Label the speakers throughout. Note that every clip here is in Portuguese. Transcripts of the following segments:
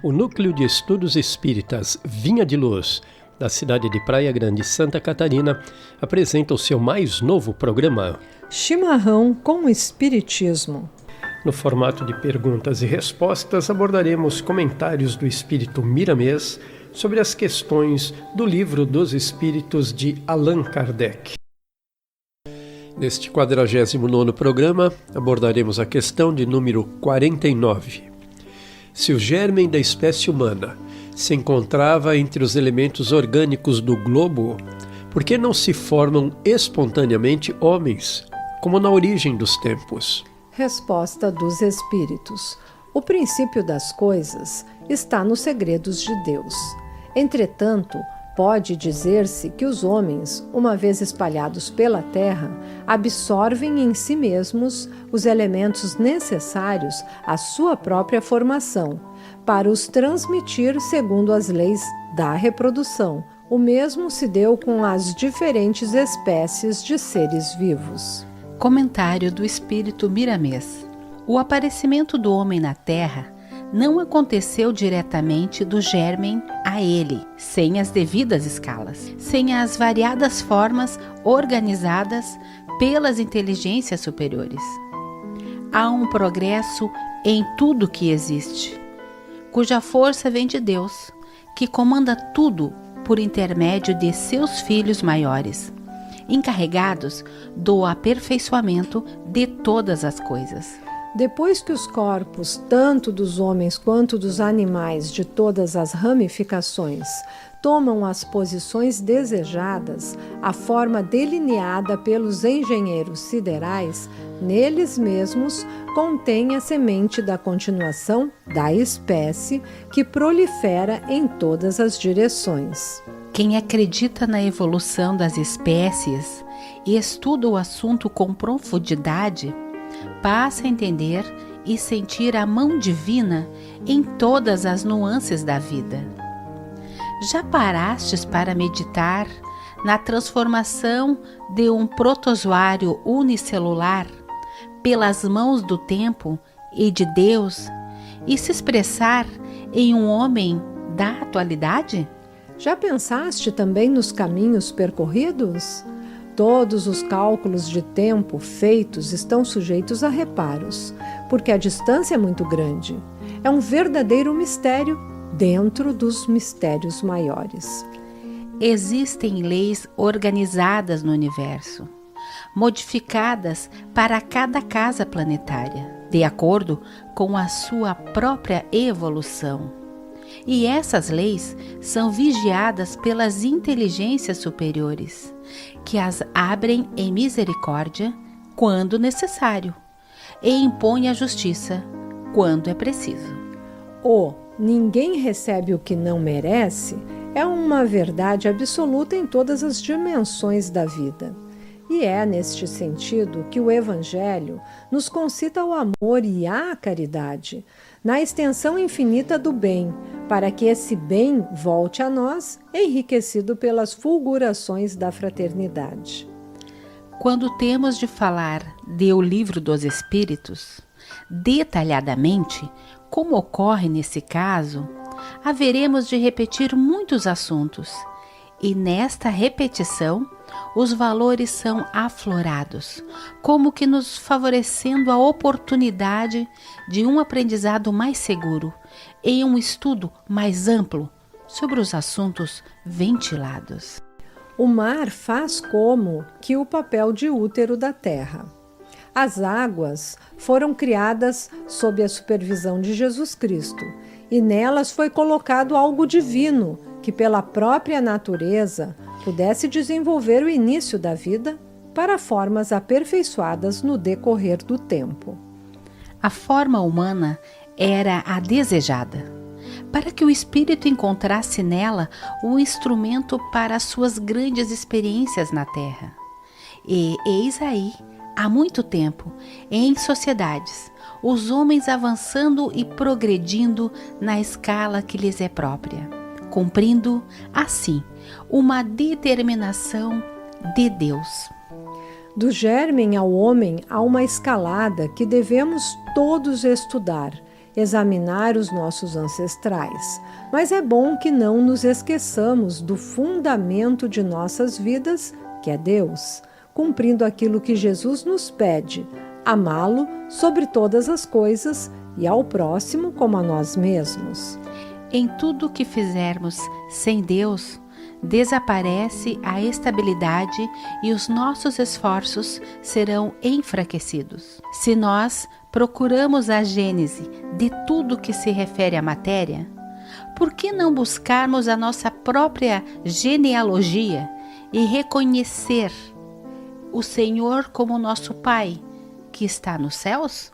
Speaker 1: O Núcleo de Estudos Espíritas Vinha de Luz, da cidade de Praia Grande, Santa Catarina, apresenta o seu mais novo programa,
Speaker 2: Chimarrão com o Espiritismo.
Speaker 1: No formato de perguntas e respostas, abordaremos comentários do espírito Miramês sobre as questões do Livro dos Espíritos de Allan Kardec. Neste 49º programa, abordaremos a questão de número 49. Se o gérmen da espécie humana se encontrava entre os elementos orgânicos do globo, por que não se formam espontaneamente homens, como na origem dos tempos?
Speaker 2: Resposta dos Espíritos. O princípio das coisas está nos segredos de Deus. Entretanto, pode dizer-se que os homens, uma vez espalhados pela terra, absorvem em si mesmos os elementos necessários à sua própria formação, para os transmitir segundo as leis da reprodução. O mesmo se deu com as diferentes espécies de seres vivos.
Speaker 3: Comentário do espírito Miramês. O aparecimento do homem na Terra não aconteceu diretamente do gérmen a ele, sem as devidas escalas, sem as variadas formas organizadas pelas inteligências superiores. Há um progresso em tudo que existe, cuja força vem de Deus, que comanda tudo por intermédio de seus filhos maiores, encarregados do aperfeiçoamento de todas as coisas.
Speaker 2: Depois que os corpos, tanto dos homens quanto dos animais de todas as ramificações, tomam as posições desejadas, a forma delineada pelos engenheiros siderais, neles mesmos contém a semente da continuação da espécie que prolifera em todas as direções.
Speaker 3: Quem acredita na evolução das espécies e estuda o assunto com profundidade, passa a entender e sentir a mão divina em todas as nuances da vida. Já parastes para meditar na transformação de um protozoário unicelular pelas mãos do tempo e de Deus e se expressar em um homem da atualidade?
Speaker 2: Já pensaste também nos caminhos percorridos? Todos os cálculos de tempo feitos estão sujeitos a reparos, porque a distância é muito grande. É um verdadeiro mistério dentro dos mistérios maiores.
Speaker 3: Existem leis organizadas no universo, modificadas para cada casa planetária, de acordo com a sua própria evolução. E essas leis são vigiadas pelas inteligências superiores, que as abrem em misericórdia quando necessário e impõem a justiça quando é preciso.
Speaker 2: Ninguém recebe o que não merece é uma verdade absoluta em todas as dimensões da vida. E é neste sentido que o Evangelho nos concita o amor e a caridade, na extensão infinita do bem, para que esse bem volte a nós, enriquecido pelas fulgurações da fraternidade.
Speaker 3: Quando temos de falar de O Livro dos Espíritos, detalhadamente, como ocorre nesse caso, haveremos de repetir muitos assuntos, e nesta repetição, os valores são aflorados, como que nos favorecendo a oportunidade de um aprendizado mais seguro e um estudo mais amplo sobre os assuntos ventilados.
Speaker 2: O mar faz como que o papel de útero da terra. As águas foram criadas sob a supervisão de Jesus Cristo, e nelas foi colocado algo divino, que pela própria natureza pudesse desenvolver o início da vida para formas aperfeiçoadas no decorrer do tempo.
Speaker 3: A forma humana era a desejada, para que o espírito encontrasse nela um instrumento para as suas grandes experiências na Terra. E eis aí, há muito tempo, em sociedades, os homens avançando e progredindo na escala que lhes é própria, cumprindo, assim, uma determinação de Deus.
Speaker 2: Do gérmen ao homem há uma escalada que devemos todos estudar examinar os nossos ancestrais, mas é bom que não nos esqueçamos do fundamento de nossas vidas, que é Deus, cumprindo aquilo que Jesus nos pede, amá-lo sobre todas as coisas e ao próximo como a nós mesmos.
Speaker 3: Em tudo que fizermos sem Deus, desaparece a estabilidade e os nossos esforços serão enfraquecidos. Se nós procuramos a gênese de tudo que se refere à matéria, por que não buscarmos a nossa própria genealogia e reconhecer o Senhor como nosso Pai, que está nos céus?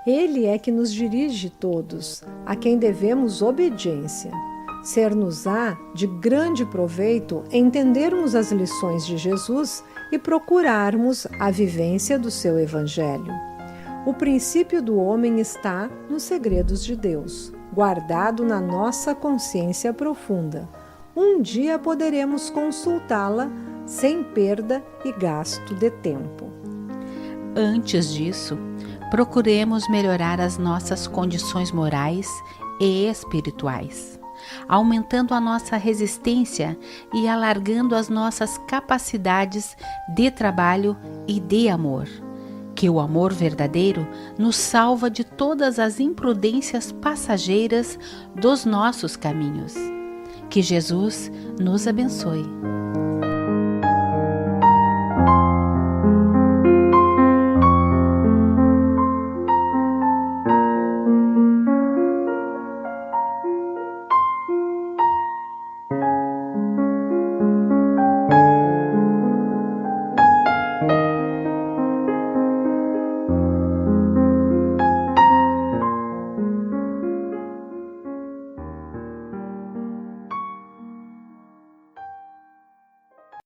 Speaker 2: Ele é que nos dirige todos, a quem devemos obediência. Ser-nos-á de grande proveito entendermos as lições de Jesus e procurarmos a vivência do seu Evangelho. O princípio do homem está nos segredos de Deus, guardado na nossa consciência profunda. Um dia poderemos consultá-la sem perda e gasto de tempo.
Speaker 3: Antes disso, procuremos melhorar as nossas condições morais e espirituais, aumentando a nossa resistência e alargando as nossas capacidades de trabalho e de amor. Que o amor verdadeiro nos salva de todas as imprudências passageiras dos nossos caminhos. Que Jesus nos abençoe.